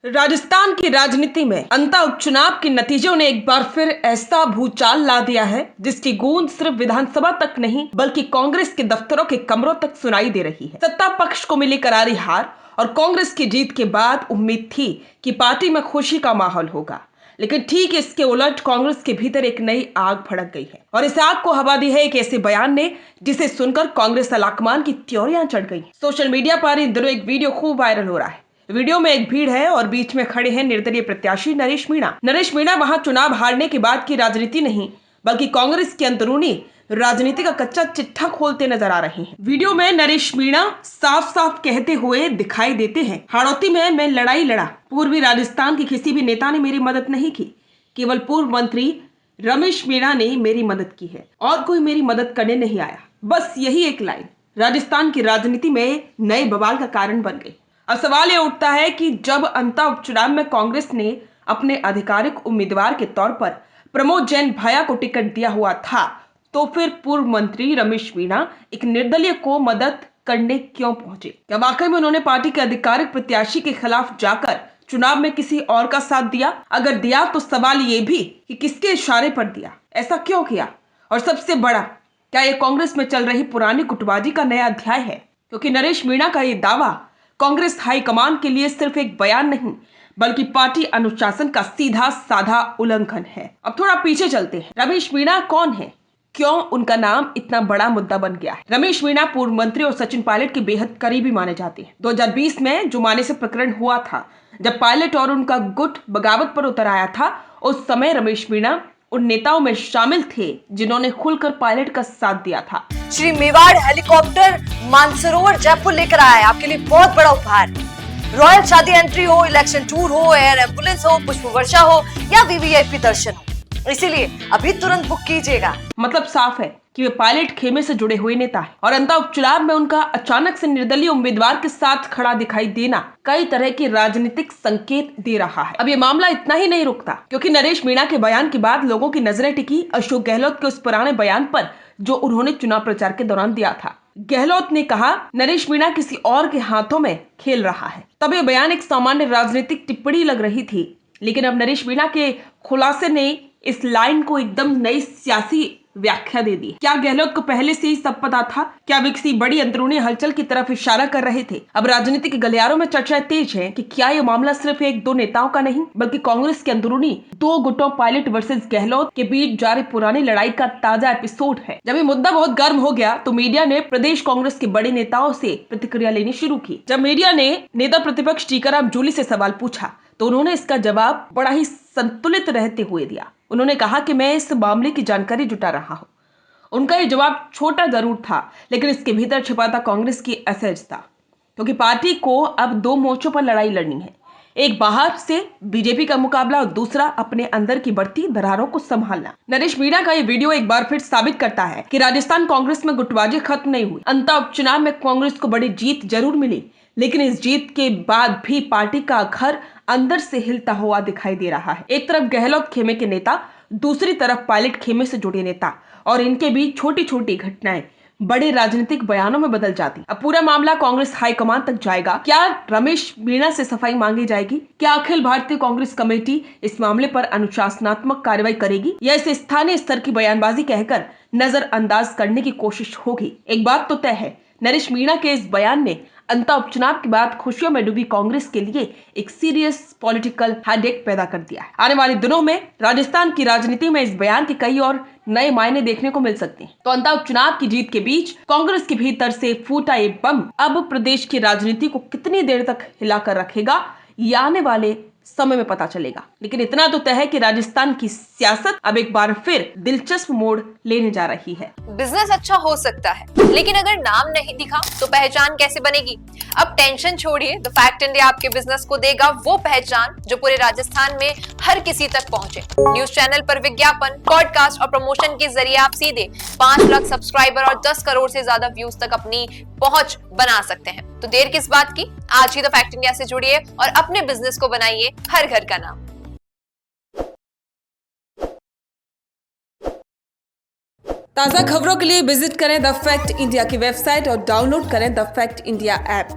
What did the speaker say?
राजस्थान की राजनीति में अंता उपचुनाव के नतीजों ने एक बार फिर ऐसा भूचाल ला दिया है जिसकी गूंज सिर्फ विधानसभा तक नहीं बल्कि कांग्रेस के दफ्तरों के कमरों तक सुनाई दे रही है। सत्ता पक्ष को मिली करारी हार और कांग्रेस की जीत के बाद उम्मीद थी कि पार्टी में खुशी का माहौल होगा, लेकिन ठीक इसके उलट कांग्रेस के भीतर एक नई आग भड़क गई है और इस आग को हवा दी है एक ऐसे बयान ने जिसे सुनकर कांग्रेस अलाकमान की त्योरियां चढ़ गई। सोशल मीडिया पर इन दिनों एक वीडियो खूब वायरल हो रहा है। वीडियो में एक भीड़ है और बीच में खड़े हैं निर्दलीय प्रत्याशी नरेश मीणा। नरेश मीणा वहां चुनाव हारने के बाद की राजनीति नहीं बल्कि कांग्रेस की अंदरूनी राजनीति का कच्चा चिट्ठा खोलते नजर आ रहे हैं। वीडियो में नरेश मीणा साफ साफ कहते हुए दिखाई देते हैं, हाड़ौती में मैं लड़ाई लड़ा, पूर्वी राजस्थान के किसी भी नेता ने मेरी मदद नहीं की, केवल पूर्व मंत्री रमेश मीणा ने मेरी मदद की है और कोई मेरी मदद करने नहीं आया। बस यही एक लाइन राजस्थान की राजनीति में नए बवाल का कारण बन गई। अब सवाल यह उठता है कि जब अंता उपचुनाव में कांग्रेस ने अपने आधिकारिक उम्मीदवार के तौर पर प्रमोद जैन भैया को टिकट दिया हुआ था, तो फिर पूर्व मंत्री रमेश मीणा एक निर्दलीय को मदद करने क्यों पहुंचे? क्या वाकई में उन्होंने पार्टी के आधिकारिक प्रत्याशी के खिलाफ जाकर चुनाव में किसी और का साथ दिया? अगर दिया तो सवाल ये भी कि किसके इशारे पर दिया, ऐसा क्यों किया? और सबसे बड़ा, क्या यह कांग्रेस में चल रही पुरानी गुटबाजी का नया अध्याय है? क्योंकि नरेश मीणा का ये दावा कांग्रेस हाईकमान के लिए सिर्फ एक बयान नहीं बल्कि पार्टी अनुशासन का सीधा साधा उल्लंघन है। अब थोड़ा पीछे चलते हैं। रमेश मीणा कौन है? क्यों उनका नाम इतना बड़ा मुद्दा बन गया है? रमेश मीणा पूर्व मंत्री और सचिन पायलट के बेहद करीबी माने जाते हैं। 2020 में जुमाने से प्रकरण हुआ था, जब पायलट और उनका गुट बगावत पर उतर आया था, उस समय रमेश मीणा उन नेताओं में शामिल थे जिन्होंने खुलकर पायलट का साथ दिया था। श्री मेवाड़ हेलीकॉप्टर मानसरोवर जयपुर लेकर आया है आपके लिए बहुत बड़ा उपहार। रॉयल शादी एंट्री हो, इलेक्शन टूर हो, एयर एम्बुलेंस हो, पुष्प वर्षा हो या वीवीआईपी दर्शन हो, इसीलिए अभी तुरंत बुक कीजिएगा। मतलब साफ है कि वे पायलट खेमे से जुड़े हुए नेता है और अंता उपचुनाव में उनका अचानक से निर्दलीय उम्मीदवार के साथ खड़ा दिखाई देना कई तरह के राजनीतिक संकेत दे रहा है। अब ये मामला इतना ही नहीं रुकता, क्योंकि नरेश मीणा के बयान के बाद लोगों की नजरें टिकी अशोक गहलोत के उस पुराने बयान पर जो उन्होंने चुनाव प्रचार के दौरान दिया था। गहलोत ने कहा नरेश मीणा किसी और के हाथों में खेल रहा है। तब ये बयान एक सामान्य राजनीतिक टिप्पणी लग रही थी, लेकिन अब नरेश मीणा के खुलासे ने इस लाइन को एकदम नई सियासी व्याख्या दे दी। क्या गहलोत को पहले से ही सब पता था? क्या वे किसी बड़ी अंदरूनी हलचल की तरफ इशारा कर रहे थे? अब राजनीति के गलियारों में चर्चा तेज है कि क्या यह मामला सिर्फ एक दो नेताओं का नहीं बल्कि कांग्रेस के अंदरूनी दो गुटों पायलट वर्सेस गहलोत के बीच जारी पुरानी लड़ाई का ताजा एपिसोड है। जब ये मुद्दा बहुत गर्म हो गया तो मीडिया ने प्रदेश कांग्रेस के बड़े नेताओं से प्रतिक्रिया लेनी शुरू की। जब मीडिया ने नेता प्रतिपक्ष टीकाराम जूली से सवाल पूछा तो उन्होंने इसका जवाब बड़ा ही संतुलित रहते हुए दिया। उन्होंने कहा कि मैं इस मामले की जानकारी जुटा रहा हूं। उनका ये जवाब छोटा जरूर था, लेकिन इसके भीतर छिपा था कांग्रेस की एसेज था, क्योंकि पार्टी को अब दो मोर्चों पर लड़ाई लड़नी है। एक बाहर से बीजेपी का मुकाबला और दूसरा अपने अंदर की बढ़ती दरारों को संभालना। नरेश मीणा का ये वीडियो एक बार फिर साबित करता है कि राजस्थान कांग्रेस में गुटबाजी खत्म नहीं हुई। अंता उपचुनाव में कांग्रेस को बड़ी जीत जरूर मिली, लेकिन इस जीत के बाद भी पार्टी का घर अंदर से हिलता हुआ दिखाई दे रहा है। एक तरफ गहलोत खेमे के नेता, दूसरी तरफ पायलट खेमे से जुड़े नेता, और इनके बीच छोटी छोटी घटनाएं बड़े राजनीतिक बयानों में बदल जाती। अब पूरा मामला कांग्रेस हाईकमान तक जाएगा। क्या रमेश मीणा से सफाई मांगी जाएगी? क्या अखिल भारतीय कांग्रेस कमेटी इस मामले पर अनुशासनात्मक कार्रवाई करेगी या इसे स्थानीय स्तर की बयानबाजी कहकर नजरअंदाज करने की कोशिश होगी? एक बात तो तय है, नरेश मीणा के इस बयान ने अंता उपचुनाव के बाद खुशियों में डूबी कांग्रेस के लिए एक सीरियस पॉलिटिकल हेडेक पैदा कर दिया है। आने वाले दिनों में राजस्थान की राजनीति में इस बयान के कई और नए मायने देखने को मिल सकते हैं। तो अंता उपचुनाव की जीत के बीच कांग्रेस के भीतर से फूटा ये बम अब प्रदेश की राजनीति को कितनी देर तक हिलाकर रखेगा, ये आने वाले समय में पता चलेगा। लेकिन इतना तो तय है कि राजस्थान की सियासत अब एक बार फिर दिलचस्प मोड़ लेने जा रही है। बिजनेस अच्छा हो सकता है, लेकिन अगर नाम नहीं दिखा तो पहचान कैसे बनेगी? अब टेंशन छोड़िए, द फैक्ट इंडिया आपके बिजनेस को देगा वो पहचान जो पूरे राजस्थान में हर किसी तक पहुंचे। न्यूज चैनल पर विज्ञापन, पॉडकास्ट और प्रमोशन के जरिए आप सीधे 5 लाख सब्सक्राइबर और 10 करोड़ से ज्यादा व्यूज तक अपनी पहुंच बना सकते हैं। तो देर किस बात की, आज ही द फैक्ट इंडिया से जुड़िए और अपने बिजनेस को बनाइए हर घर का नाम। ताज़ा खबरों के लिए विजिट करें द फैक्ट इंडिया की वेबसाइट और डाउनलोड करें द फैक्ट इंडिया ऐप।